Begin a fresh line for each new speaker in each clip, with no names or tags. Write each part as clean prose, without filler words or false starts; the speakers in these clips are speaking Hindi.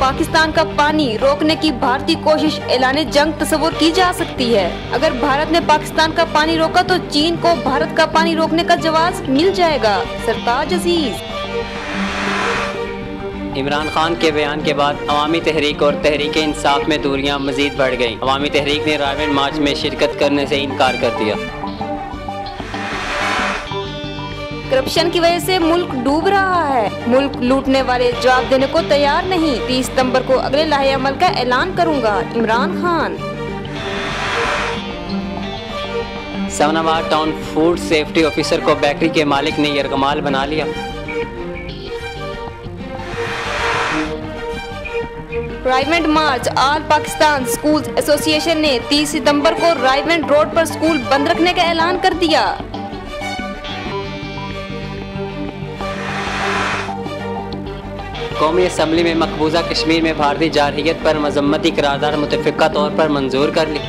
पाकिस्तान का पानी रोकने की भारतीय कोशिश ऐलाने जंग तस्वुर की जा सकती है। अगर भारत ने पाकिस्तान का पानी रोका तो चीन को भारत का पानी रोकने का जवाब मिल जाएगा। सरताज अजीज।
इमरान खान के बयान के बाद अवामी तहरीक और तहरीक इंसाफ में दूरियां मजीद बढ़ गईं। अवामी तहरीक ने रायवेंड मार्च में शिरकत करने से इनकार कर दिया।
करप्शन की वजह से मुल्क डूब रहा है। मुल्क लूटने वाले जवाब देने को तैयार नहीं। 30 सितंबर को अगले लाहे अमल का ऐलान करूंगा। इमरान खान।
सवनाबाद टाउन फूड सेफ्टी ऑफिसर को बेकरी के मालिक ने यरगमाल बना लिया।
Raiwind march. All Pakistan school association ने 30 सितंबर को रायवेंड रोड पर स्कूल बंद रखने का ऐलान कर दिया।
कौमी असम्बली में मकबूजा कश्मीर में भारतीय जारहियत पर मजम्मती करारदाद मुतफ़िक़ा तौर पर मंजूर कर ली।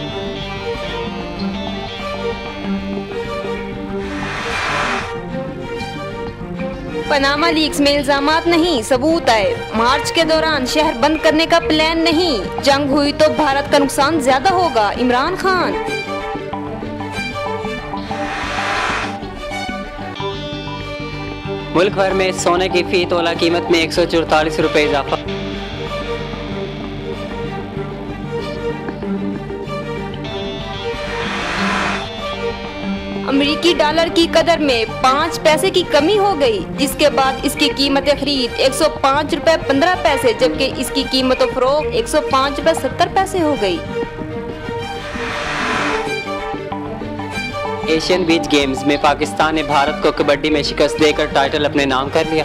पनामा लीक्स में इल्जामात नहीं, सबूत आए। मार्च के दौरान शहर बंद करने का प्लान नहीं। जंग हुई तो भारत का नुकसान ज्यादा होगा। इमरान खान।
मुल्क भर में सोने की फी तोला कीमत में 144 रुपये इजाफा।
अमेरिकी डॉलर की कदर में 5 पैसे की कमी हो गई, जिसके बाद इसकी कीमत खरीद 105 रुपए 15 पैसे जबकि इसकी कीमत फरोख्त 105 रुपए 70 पैसे हो गई।
एशियन बीच गेम्स में पाकिस्तान ने भारत को कबड्डी में शिकस्त देकर टाइटल अपने नाम कर लिया।